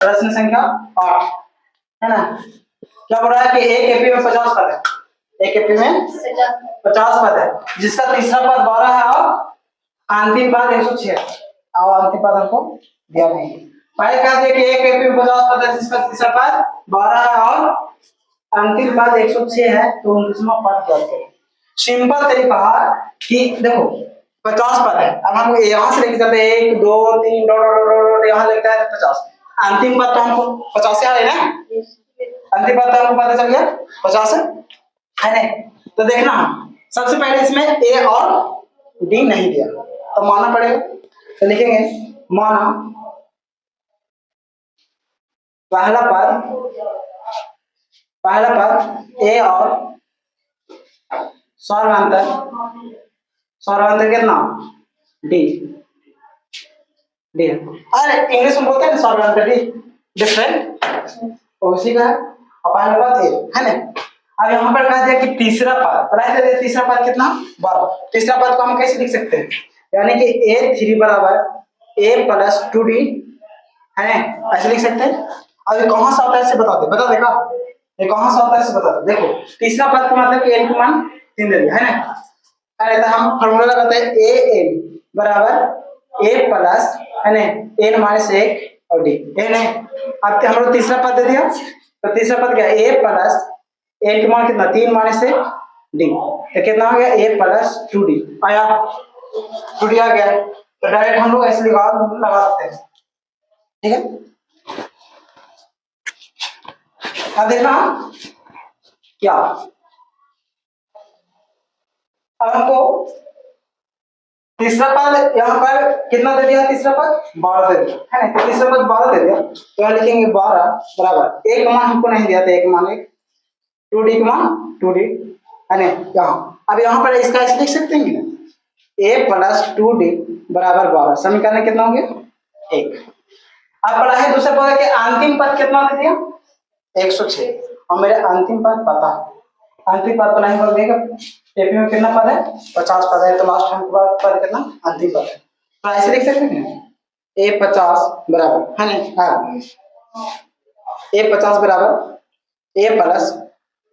प्रश्न संख्या 8 है ना। क्या बोल रहा है कि एक एपी में 50 पद है, एक एपी में 50 पद है, जिसका तीसरा पद 12 है और अंतिम पद 106 है। और अंतिम पद हमको दिया नहीं है। पहले कहा कि एक एपी में 50 पद है, जिसका तीसरा पद 12 है और अंतिम पद 106 है, तो 29वां पद क्या करें। सिंपल तरीका कि देखो 50 पद है, अब हम यहाँ से लेके चलते 1 2 3 डॉट यहाँ लगता है 50, अंतिम पद तो हमको 50 आ रही ना, अंतिम पद तो हमको पता चल गया 50 है नहीं। तो देखना सबसे पहले इसमें ए और डी नहीं दिया तो मानना पड़ेगा, तो लिखेंगे माना पहला पद ए और सर्वांतर कितना डी, डी अरे इंग्लिश में बोलते हैं ना सर्वांतर डी डिफरेंट उसी का है। और पहला पद ए है ना। अब यहाँ पर कहा दिया कि तीसरा पद पढ़ाई दे, तीसरा पद कितना 12, तीसरा पद को हम कैसे लिख सकते हैं, यानी कि a3 बराबर a प्लस 2d है ना, ऐसे लिख सकते हैं। अब ये कहाँ से आता है इसे बता देगा, ये कहाँ से आता है इसे बता दे। देखो तीसरा पद का मतलब कि n का मान 3 दे दिया है ना, अरे तो हम फार्मूला लगाते हैं an बराबर a प्लस है ना n माइनस 1 और d है ना। अब हम लोग तीसरा पद दे दिया, तो तीसरा पद क्या a प्लस n का मान कितना 3 माइनस 1 d, तो कितना हो गया a प्लस 2d आया, 2d आ गया, तो डायरेक्ट हम लोग ऐसे लगा सकते हैं, ठीक है। अब देखना क्या अब हमको तीसरा पद यहाँ पर कितना दे दिया, तीसरा पद 12 दे दिया है ना, तो तीसरा पद 12 दे दिया तो यहाँ लिखेंगे 12 बराबर एक मान हमको नहीं दिया था, एक मान 1 2d का मान 2d है ना यहाँ। अब यहाँ पर इसका ऐसे लिख सकते हैं ना a प्लस 2d बराबर 12, समीकरण कितना हो गया 1। अब पढ़ा है दूसरे पद के अंतिम पद कितना दे दिया 106, और मेरे अंतिम पद पता है, अंतिम पद तो नहीं बोल देगा एपी में कितना पद है 50 पद है, तो लास्ट हमको पद कितना अंतिम पद है, तो ऐसे लिख सकते हैं a 50 बराबर है ना, a 50 बराबर a प्लस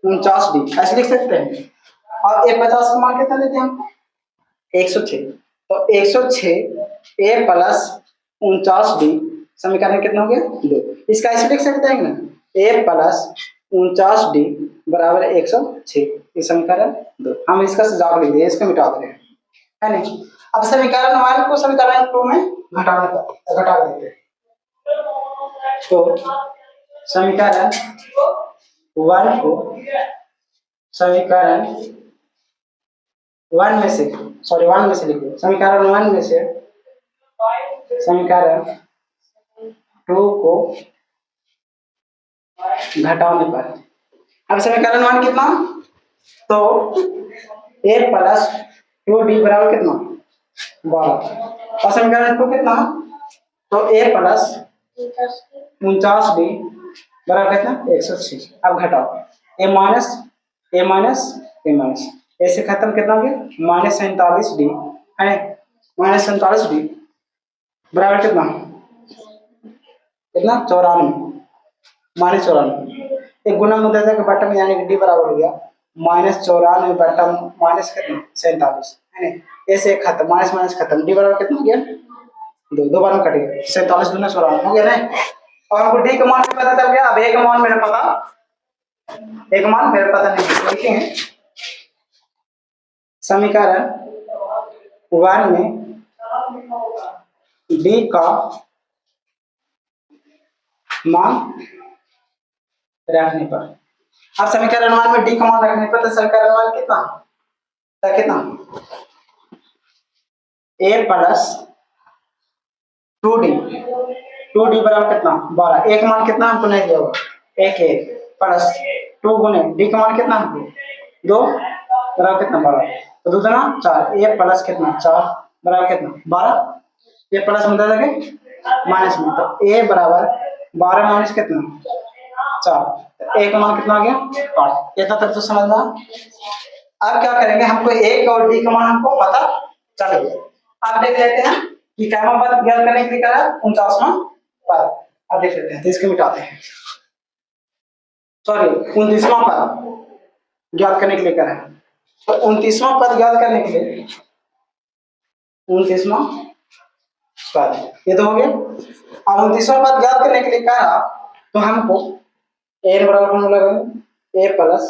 49d ऐसे लिख सकते हैं। और a 50 का मान कितना देते हैं हम 106, तो 106 a प्लस 49d समीकरण कितना हो गया 2, इसका ऐसे लिख सकते हैं ना a प्लस 49d बराबर 106, ये समीकरण 2। हम इसका सुझाव लिख दिए, इसको मिटा दे रहे हैं है नहीं। अब समीकरण 1 को समीकरण 2 में घटा देते हैं, तो समीकरण 1 को समीकरण 1 में से लिखो, समीकरण 1 में से समीकरण 2 को घटाने पर, अब समीकरण 1 कितना, तो a प्लस 2d बराबर कितना 12, और समीकरण 2 कितना, तो a प्लस 49d बराबर कितना 106। अब घटाओ a माइनस ऐसे खत्म कितना हो गया माइनस 47d है, माइनस 47d बराबर कितना 94 माइनस 94, एक गुना मुद्दा के बटन यानी कि डी बराबर हो गया माइनस 94 बटन माइनस कितना 47 है ना, ऐसे खत्म माइनस खत्म, डी बराबर कितना हो गया 2, 2 बार में कट गया 47 दूना 94 हो गया ना। और हमको डी का मान भी पता चल गया, अब एक मान मेरा पता नहीं, लिखेंगे समीकरण 1 में डी का मान रखने पर, अब समीकरण 1 में डी का मान रखने पर, तो समीकरण 1 कितना a प्लस 2d बराबर कितना 12, एक मान कितना हमको नहीं दिया होगा 1 प्लस 2 गुने डी का मान कितना हमको 2 बराबर कितना 12, तो 2 दूना 4, a प्लस कितना 4 बराबर कितना 12, ये प्लस में दे देंगे माइनस में, तो a बराबर 12 माइनस कितना 4, तो a का मान कितना आ गया 8, इतना तक तो समझ में। अब क्या करेंगे, हमको a और d का मान हमको पता चल गया। अब देख लेते हैं कि कैमा पद ज्ञात करने के लिए क्या है 49वां पद, अब देख लेते हैं, तो इसको मिटाते हैं। सॉरी, 29वां पद ज्ञात करने के लिए करें, तो 29वां पद ज्ञात करने के लिए 29वां पद ये तो हो गया। अब 29वां पद ज्ञात करने के लिए कहा तो हमको एन बराबर फॉर्मूला लगाएंगे ए प्लस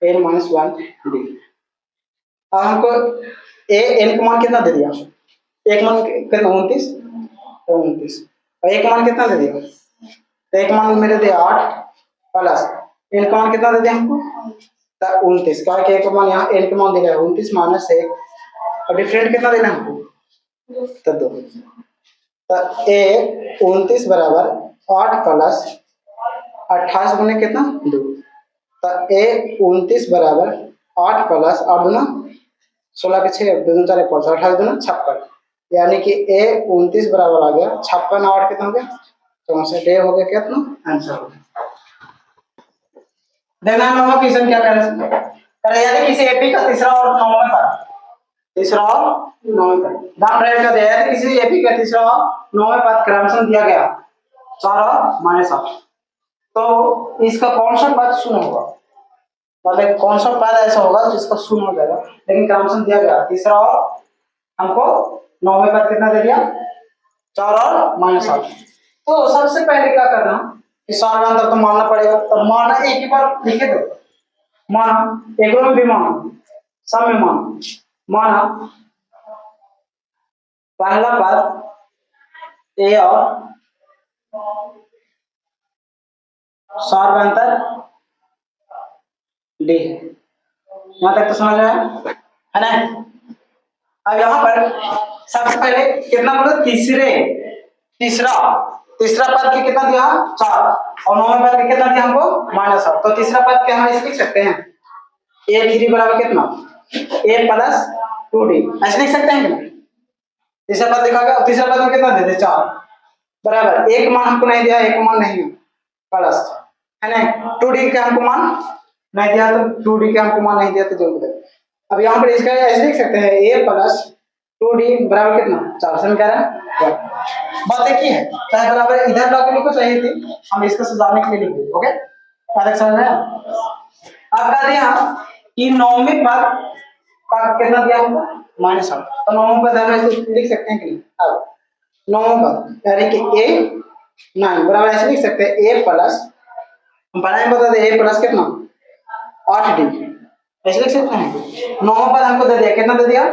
एन माइनस 1 डी। अब हमको ए एन का मान कितना दे दिया, एक मान कितना 29, तो 29 और एक मान कितना दे दिया, तो एक मान मेरे दिया 8 प्लस एन का मान कितना दे दिया हमको 29, क्या कि एक मान यहाँ एन का मान दे दिया 29 माइनस 1 और डिफरेंट कितना देना हमको तो 2, तो ए 29 बराबर 8 प्लस 28 गुने कितना 2, तो ए 29 बराबर 8 प्लस 8 दूना 16 के 6 2 4 5 28 दूना 56, यानी कि ए 29 बराबर आ गया 56 8 कितना हो गया 64, ए हो गया कितना आंसर हो गया। देखना हम क्वेश्चन क्या करें यदि किसी एपी का तीसरा और नौवां पद, तीसरा और नौवां पद ध्यान रखकर दिया यदि किसी एपी का तीसरा और नौवां पद क्रमशः दिया गया 4 और -8, तो इसका कौन सा पद शून्य होगा, मतलब कौन सा पद ऐसा होगा जिसका शून्य हो जाएगा, लेकिन क्रमशः दिया गया तीसरा और हमको नौवें पद कितना दे दिया 4 और -8, तो सबसे पहले क्या करना कि सारे अंतर तो मानना पड़ेगा, तो माना एक ही बार लिखे दो, माना एक में भी माना सब में माना पहला पद ए और सार्वंतर डी है, यहाँ तक तो समझ आया है ना। अब यहाँ पर सबसे पहले कितना बोला तीसरा पद के कितना दिया 4 और नौवें पद के कितना दिया हमको -8, तो तीसरा पद के हम ऐसे लिख सकते हैं a3 बराबर कितना a प्लस 2d, ऐसे लिख सकते हैं कि नहीं। तीसरा पद लिखा गया, तीसरा पद में कितना दे दे 4 बराबर एक मान हमको नहीं दिया, एक मान नहीं प्लस है ना 2d का हमको मान नहीं दिया, तो 2d का हमको मान नहीं दिया तो जो दे। अब यहाँ पर इसका ऐसे लिख सकते हैं a प्लस 2d बराबर कितना 4, समीकरण बात एक ही है, चाहे बराबर इधर ला के लिखो चाहे थी, हम इसको सुधारने के लिए लिख देंगे। ओके क्या समझ में अब कह दिया कि नौवें पद का कितना दिया हमको -8, तो नौवें पद हम ऐसे लिख सकते हैं कि नहीं। अब नौवें पद यानी कि a 9 बराबर ऐसे लिख सकते हैं a प्लस हम पहले ही बता दे a प्लस कितना 8d, ऐसे लिख सकते हैं। नौवें पद हमको दे दिया कितना दे दिया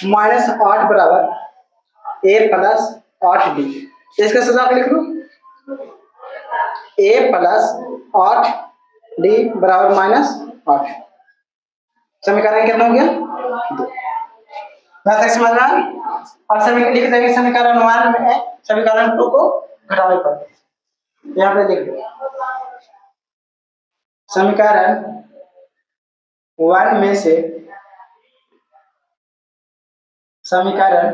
-8 बराबर a प्लस 8d, इसका सुझाव लिख लो a प्लस 8d बराबर -8, समीकरण कितना हो गया 2, तक समझ में आया। और समीकरण लिख देंगे समीकरण 1 में समीकरण 2 को घटाने पर, यहाँ पे देख लो समीकरण 1 में से समीकरण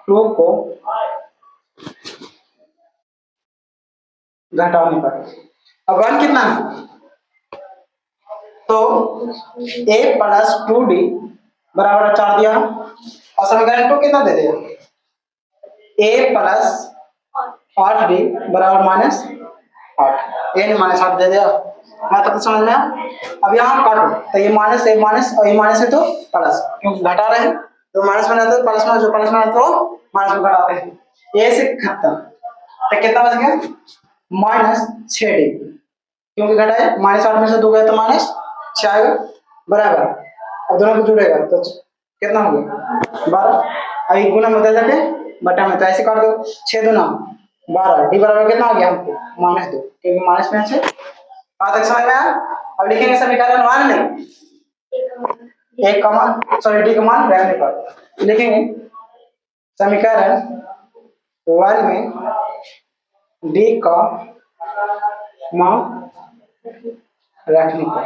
2 को घटाने पर, अब 1 कितना है तो a प्लस 2d बराबर 4 दिया और समीकरण 2 कितना दे दिया a प्लस 8d बराबर -8, a ने -8 दे दिया, मैं तो समझ में। अब यहाँ काटो तो ये माइनस है माइनस और ये माइनस है तो प्लस, क्योंकि घटा रहे हैं तो माइनस में रहता है प्लस में, जो प्लस में रहता है तो माइनस में घटाते हैं, ये से खत्म, तो कितना बच गया -6d, क्योंकि घटाए -8 में से 2 गया तो -6 आएगा बराबर, अब दोनों को जुड़ेगा तो कितना हो गया 12, अभी गुना में दे देके बटा में, तो ऐसे काट दो 6 दूना 12, डी बराबर कितना आ गया हमको -2, क्योंकि माइनस में से तक समझ में आया। अब लिखेंगे समीकरण 1 में एक कमान सॉरी डी का मान रखने पर लिखेंगे समीकरण 1 में डी का मान रखने पर,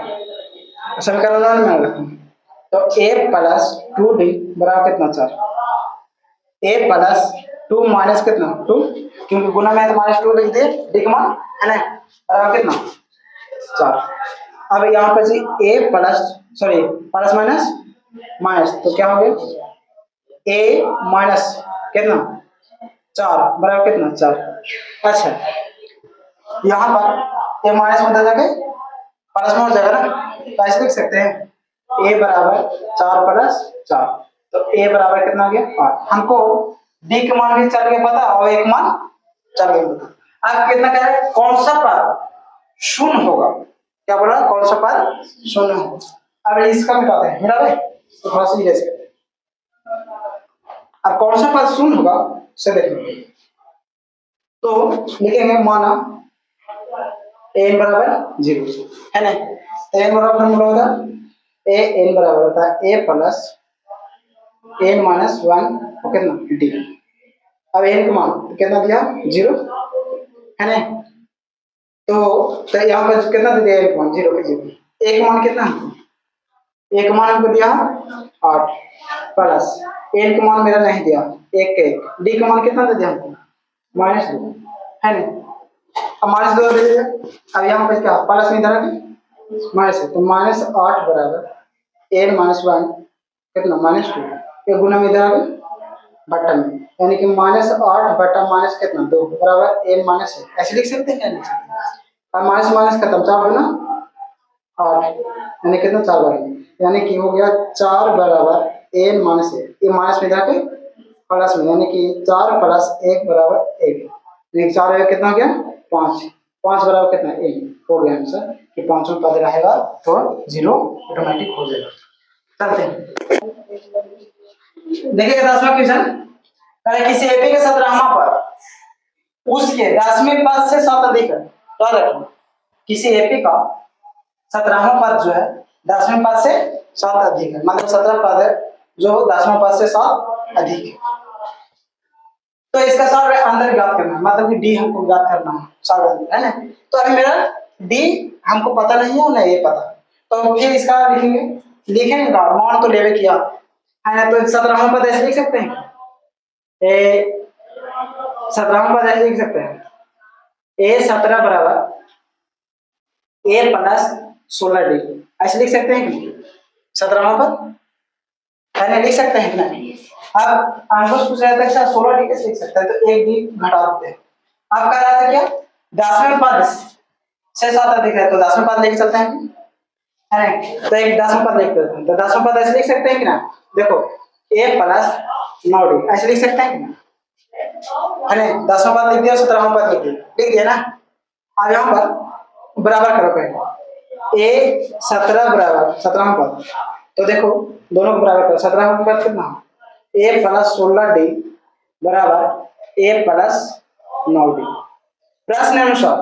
समीकरण 1 में रखेंगे तो a प्लस 2d बराबर कितना 4, a प्लस 2 माइनस कितना 2, क्योंकि गुना में तो -2 लिख दे डी का मान है ना बराबर कितना 4। अब यहाँ पर जी a plus sorry plus minus minus तो क्या हो गया a माइनस कितना 4 बराबर कितना 4। अच्छा यहाँ पर ये माइनस में जाके प्लस में हो जाएगा ना, तो ऐसे लिख सकते हैं a बराबर 4 प्लस 4, तो a बराबर कितना आ गया 8। हमको d के मान भी चल गया पता और एक मान चल गया पता। अब कितना कह रहे हैं कौन सा पद शून्य होगा, क्या बोला कौन सा पद शून्य होगा। अब इसका मिटाते हैं, मिटा दे तो थोड़ा सा इरेज करते हैं। अब कौन सा पद शून्य होगा से देखेंगे, तो लिखेंगे माना n बराबर 0 है ना, तो n बराबर फॉर्मूला होता है a n बराबर होता है a प्लस n माइनस 1 और कितना d। अब n का मान कितना दिया 0 है ना, तो यहाँ पर कितना दे दिया एक मान 0 के 0, एक मान कितना एक मान हमको दिया 8 प्लस n का मान मेरा नहीं दिया 1 d का मान कितना दे दिया हमको -2 है ना। अब -2 दे दिया, अब यहाँ पे क्या प्लस में इधर माइनस है, तो -8 बराबर n माइनस 1 कितना -2, ये गुना में इधर आ गया बटा में, यानी कि -8 बटा माइनस कितना 2 बराबर n माइनस है। ऐसे लिख सकते हैं क्या लिख सकते हैं। अब माइनस माइनस खत्म, 4 गुना 8 यानी कितना 4 बराबर, यानी कि हो गया 4 बराबर n माइनस 1, ये माइनस में जाके प्लस में, यानी कि 4 प्लस 1 बराबर 1, यानी 4 कितना हो गया 5, 5 बराबर कितना 1 हो गया आंसर कि पांचों पद रहेगा तो 0 ऑटोमेटिक हो जाएगा। चलते हैं देखिए 10वां क्वेश्चन, किसी एपी के 17वां पद उसके 10वें पद से 7 अधिक है, तो रखिए किसी एपी का 17वां पद जो है 10वें पद से 7 अधिक है, मतलब 17 पद है जो 10वें पद से 7 अधिक है, तो इसका सॉल्व अंदर ज्ञात करना है, मतलब कि डी हमको ज्ञात करना है सॉल्व अंदर है ना। तो अभी मेरा डी हमको पता नहीं है ना ये पता, तो फिर इसका लिखेंगे, लिखेंगे मान तो लेवे किया है ना, तो 17वां पद ऐसे लिख सकते हैं, ए 17वां पद ऐसे लिख सकते हैं ए 17 बराबर ए प्लस 16 डी, ऐसे लिख सकते हैं कि 17वां पद है ना, लिख सकते हैं ना। अब आंसर पूछ रहा था 16 डी कैसे लिख सकते हैं, तो एक डी घटा देते हैं। अब कह रहा था क्या 10वें पद से 7 अधिक है, तो 10वें पद लेके चलते हैं है ना, तो एक 10वां पद लिख देते हैं, तो 10वां पद ऐसे लिख सकते हैं कि ना, देखो a प्लस 9 डी ऐसे लिख सकते हैं कि ना, है ना 10वां पद लिख दिया 17वां पद लिख दिया ना। अब यहाँ पर बराबर करो पहले a 17 बराबर 17वां पद, तो देखो दोनों को बराबर करो, 17वां पद कितना a प्लस 16 डी बराबर a प्लस 9 डी। प्रश्न अनुसार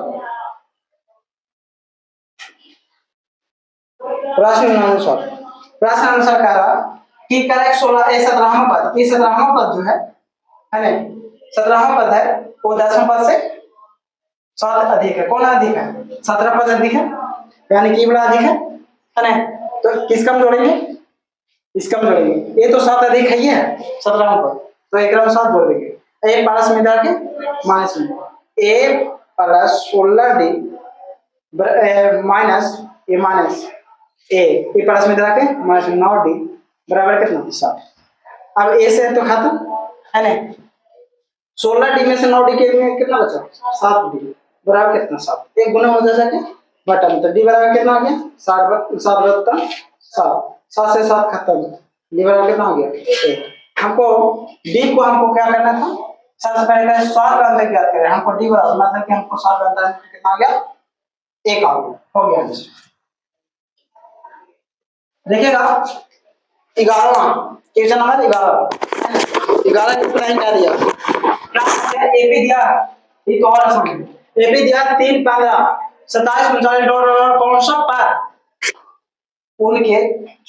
प्रश्न अनुसार कह रहा कि करेक्ट 16 ए 17वां पद, ये 17वां पद जो है ना 17वां पद है वो 10वें पद से 7 अधिक है, कौन अधिक है 17 पद अधिक है, यानी कि बड़ा अधिक है ना, तो किसका हम जोड़ेंगे इसका हम जोड़ेंगे, ये तो 7 अधिक है, ये 17वां पद, तो एक में 7 जोड़ देंगे, ए प्लस में जाके माइनस में ए प्लस 16 डी माइनस ए माइनस ए प्लस में जाके माइनस 9 डी बराबर कितना 7। अब ए से तो खत्म है ना, 16 डी में से 9 डी के लिए कितना बचा 7 डी बराबर कितना 7, एक गुना हो जाएगा बटा में, तो डी बराबर कितना आ गया 7 बटा 7, 7 से 7 खत्म, डी बराबर कितना हो गया 1। हमको डी को हमको क्या करना था, सबसे पहले 7 का अंतर ज्ञात करें, हमको डी बराबर मतलब कि हमको 7 का अंतर कितना आ गया 1 आ गया, हो गया आंसर। देखिएगा 11वां क्वेश्चन नंबर 11 कितना ही क्या दिया एपी दिया, ये तो और समझ एपी दिया 3 15 27 39 डॉट कौन सा पद उनके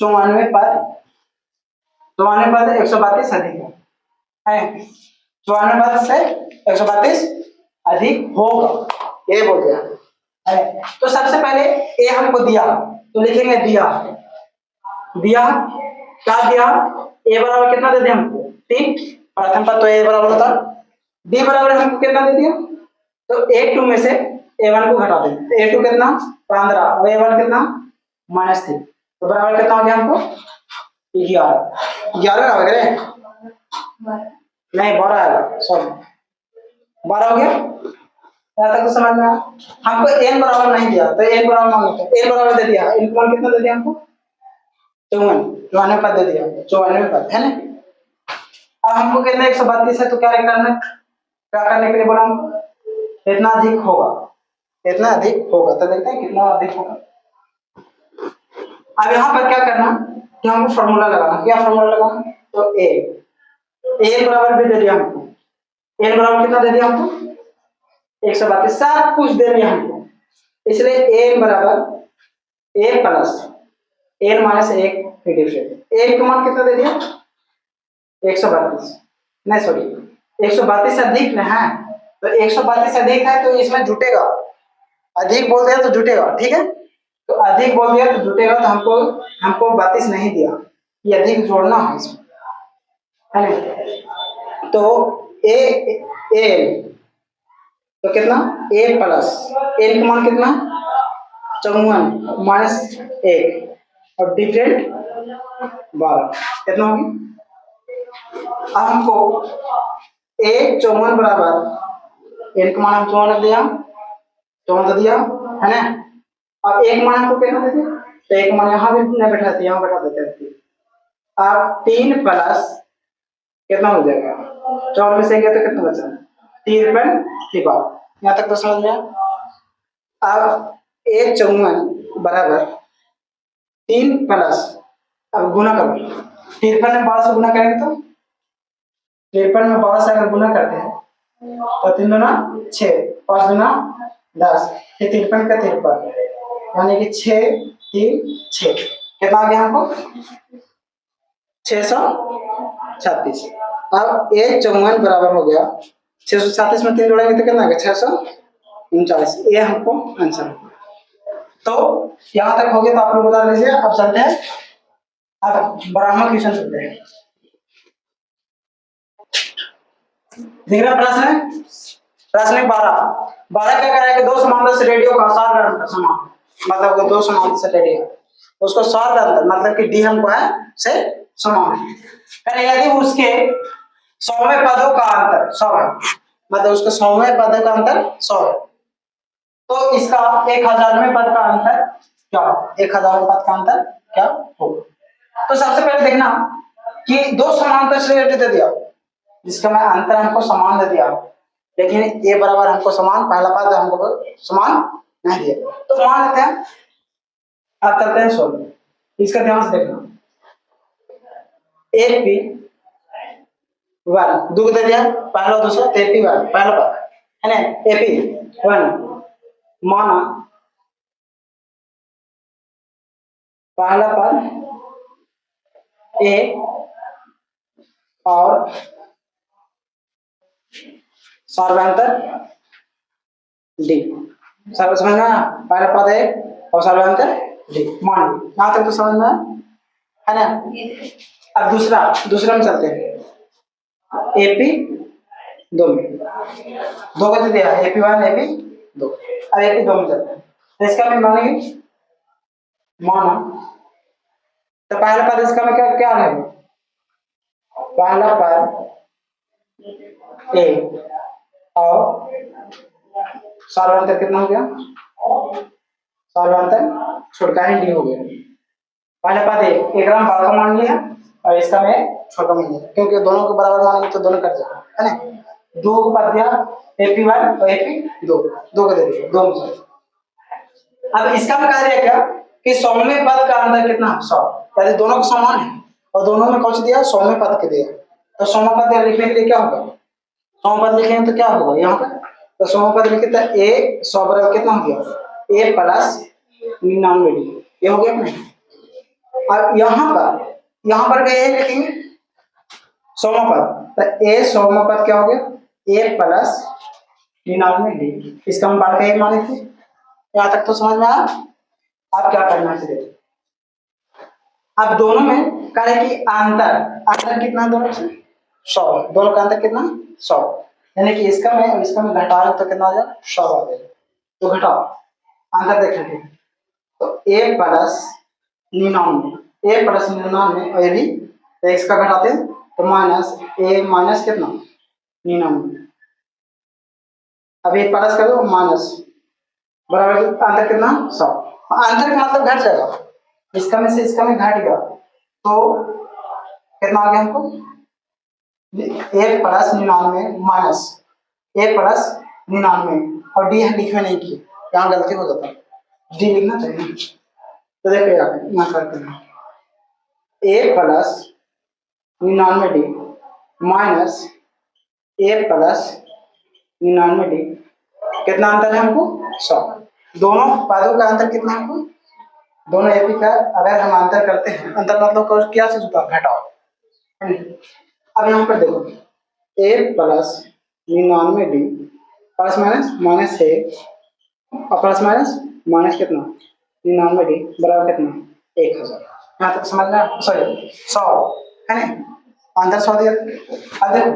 94 पद 132 अधिक है 94 पद से 132 अधिक होगा, ये बोल दिया है। तो सबसे पहले ए हमको दिया तो लिखेंगे दिया क्या दिया ए बराबर कितना दे दिया हमको 3, प्रथम पद तो ए बराबर होता, डी बराबर हमको कितना दे दिया, तो a2 में से a1 को घटा देंगे, तो a2 कितना 15 और a1 कितना -3, तो बराबर कितना हो गया हमको 11 11 का वगैरह नहीं 12 आएगा सॉरी 12 हो गया। यहाँ तक तो समझ में आया। हमको n बराबर नहीं दिया तो n बराबर मान लेते हैं। n बराबर दे दिया, n मान कितना दे दिया हमको? 54, 94 पद दे दिया, 94 पद है ना। अब हमको कहते हैं 132 है तो क्या करना, क्या करने के लिए बोला हमको? इतना अधिक होगा, इतना अधिक होगा। तो देखते हैं कितना अधिक होगा। अब यहाँ पर क्या करना कि हमको फॉर्मूला लगाना। क्या फॉर्मूला लगाना? तो a बराबर भी दे दिया हमको। n बराबर कितना दे दिया हमको? 132, सब कुछ दे दिया हमको। इसलिए n बराबर a प्लस n माइनस 1 फिर डिफरेंट। a का मान कितना दे दिया? 132, नहीं सॉरी 132 अधिक ना है, तो 132 अधिक है तो इसमें जुटेगा। अधिक बोल दिया तो जुटेगा, ठीक है। तो अधिक बोल दिया तो जुटेगा, तो हमको हमको 32 नहीं दिया, ये अधिक जोड़ना है इसमें, है ना। तो ए तो कितना? a प्लस n का मान कितना? 54 माइनस 1 और डिफरेंट 12, कितना होगी? अब हमको a 54 बराबर n का मान हम 54 दिया, 54 दिया है ना। अब एक मान हमको कितना दे दिया? तो एक मान यहाँ भी नहीं बैठा देते, यहाँ बैठा देते हैं। अब 3 प्लस कितना हो जाएगा? 4 में से गया तो कितना बचा? 3 रुपये की बात। यहाँ तक तो समझ में आया। अब 154 बराबर 3 प्लस, अब गुना करो, 53 में 12 से गुना करेंगे तो 53 में 12 से अगर गुना करते हैं तो 3 दूना 6, 5 दूना 10, फिर 53 का 53, यानी कि 6 3 6, कितना आ गया हमको? 636। अब 154 बराबर हो गया 637 में 3 जोड़ेंगे तो कितना आ गया? 639। ये हमको आंसर। तो यहाँ तक हो गया, तो आप लोग बता दीजिए। अब चलते हैं, अब ब्राह्मण क्वेश्चन चलते हैं। देख रहे प्रश्न, प्रश्न 12 क्या करेगा कि दो समांतर से रेडियो का सार अंतर समान, मतलब कि दो समांतर से रेडियो उसको सार अंतर मतलब कि डी हमको है से समान है। यदि उसके 100वें पदों का अंतर 100 है, मतलब उसके 100वें पदों का अंतर 100 है, तो इसका 1000वें पद का अंतर क्या? 1000वें पद का अंतर क्या होगा? तो सबसे पहले देखना कि दो समांतर से रेडियो दे दिया, जिसका मैं अंतर हमको समान दे दिया, लेकिन ए बराबर हमको समान, पहला पद हमको समान नहीं दिया, तो मान लेते हैं। अब करते हैं सॉल्व, इसका ध्यान से देखना। AP 1 दो दे दिया, पहला दूसरा, तो AP 1 पहला पद है ना। AP 1 माना पहला पद A और सार्वधातुक डी, सब समझ में आया? पहला पद है और सार्वधातुक डी, मान ली यहाँ तक तो समझ में है ना। अब दूसरा में चलते हैं। AP 2 में 2 को दे दिया, AP 1 AP 2। अब AP 2 में चलते हैं, तो इसका मैं मानेंगे माना, तो पहला पद इसका में क्या क्या है? पहला पद A और सार्वधातुक कितना हो गया? सार्वधातुक छोटा ही डी हो गया। पहले पद एक ग्राम बड़ा मान लिया और इसका मैं छोटा मान लिया, क्योंकि दोनों को बराबर मानेंगे तो दोनों कट जाएगा, है ना। 2 को पद दिया AP 1 और AP 2, 2 को दे दिया 2 में। अब इसका मैं कह दिया क्या कि 100वें पद का अंतर कितना? 100, यदि दोनों को समान है और दोनों में कौन सा दिया? 100वें पद के दिया, तो 100वां पद लिखने के लिए क्या होगा? 100वां पद लिखेंगे तो क्या होगा यहाँ पर? तो 100वां पद लिखे तो A 100 बराबर कितना हो गया? A प्लस 99 डी, ये हो गया नहीं। और यहाँ पर भी A लिखेंगे 100वां पद, तो A 100वां पद क्या हो गया? A प्लस 99 डी, इसका हम बात कहीं माने थे। यहाँ तक तो समझ में आया। अब क्या करना है? अब दोनों में करें कि अंतर कितना दोनों से? 100, दोनों का अंतर कितना? 100, यानी कि इसका में घटाओ तो कितना आ जाएगा? 100 आ जाएगा। तो घटाओ, अंतर देख लेते हैं। तो A प्लस 99 और ये भी, तो इसका घटाते हैं तो माइनस A माइनस कितना? 99, अब ये प्लस कर दो माइनस बराबर अंतर कितना 100। अंतर का मतलब घट जाएगा, इसका में से इसका में घट गया तो कितना आ गया हमको 1+99 माइनस 1+99 और डी लिखे नहीं की, यहाँ गलती हो जाता है, डी लिखना चाहिए। तो देखो यहाँ करते हैं 1+99 डी माइनस 1+99 डी, कितना अंतर है हमको 100। दोनों पदों का अंतर कितना है हमको, दोनों एपी का अगर हम अंतर करते हैं, अंतर मतलब क्या चीज होता है घटाओ। अब यहाँ पर देखो 1+99 डी प्लस माइनस माइनस है और प्लस माइनस माइनस कितना 99 डी बराबर कितना 1000। यहाँ तक समझना, सॉरी 100 है ना, अंतर 100 दिया। अब देखो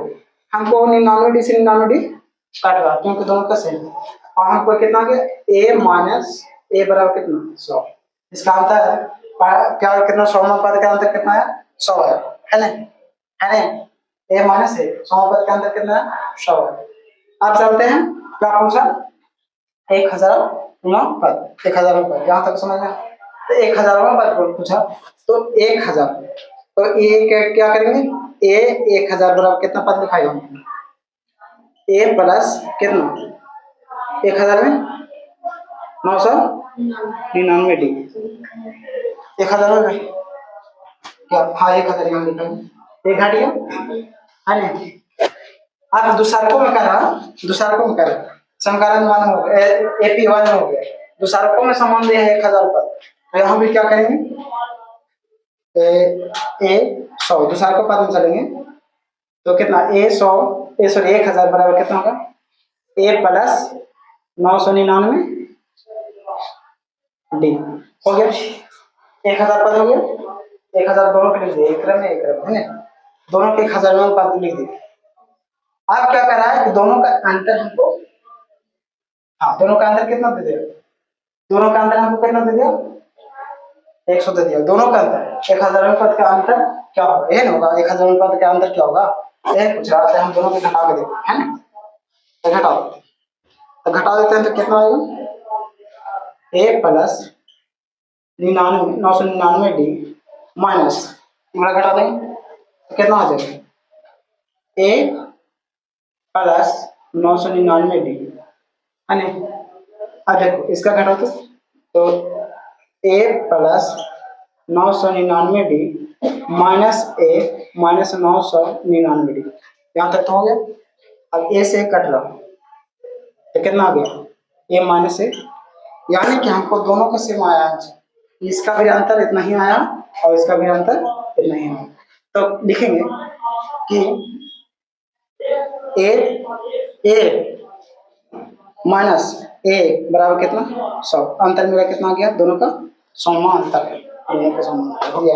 हमको 99 डी से 99 डी काट रहा क्योंकि दोनों का सेम, और हमको कितना गया a माइनस a बराबर कितना 100। इसका अंतर क्या कितना 100 पद का अंतर कितना है 100 है ना, है ना, a माइनस a 100 पद का अंतर कितना है 100 है। अब चलते हैं क्या पूछा 1000 पद 1000 पद, यहाँ तक समझ में। तो 1000 पद पूछा तो 1000 तो ये क्या करेंगे a 1000 बराबर कितना पद लिखाएगा हमको a प्लस कितना 1000 में 999 डी 1000 में क्या, हाँ 1000 यहाँ लिखा है, ये घट गया है ना। अब दूसरा में करा समकारण मान हो गया, एपी 1 हो गया, दूसरा में समान दिया है 1000 पर, तो यहाँ भी क्या करेंगे ए 100 दूसरा को पद में चलेंगे तो कितना a 100 सॉरी 1000 बराबर कितना होगा a प्लस 999 डी हो गया। 1000 पद हो गया, 1000 दोनों के लिख दिए, एक क्रम है ना, दोनों के 1000 में पद लिख दिए। अब क्या कर रहा है कि दोनों का अंतर हमको, हाँ दोनों का अंतर कितना दे दिया, दोनों का अंतर हमको कितना दे दिया 100 दे दिया। दोनों का अंतर 1000 पद का अंतर क्या होगा, ये ना होगा 1000 पद का अंतर क्या होगा, ये पूछ रहा था। हम दोनों को घटा के देखते हैं ना, तो घटा देते हैं तो कितना आएगा a प्लस 999 डी माइनस हमारा घटा देंगे तो कितना आ जाएगा a प्लस 999 डी है ना। अब देखो इसका घटा तो a plus 999 D minus a minus 999 D, यहाँ तक तो हो गया। अब a से कट रहा तो कितना आ गया a माइनस a, यानी कि हमको दोनों का सेम आया है, इसका भी अंतर इतना ही आया और इसका भी अंतर इतना ही आया। तो लिखेंगे कि a माइनस a बराबर कितना 100, अंतर मेरा कितना आ गया, दोनों का समान अंतर है, दोनों का समान हो गया।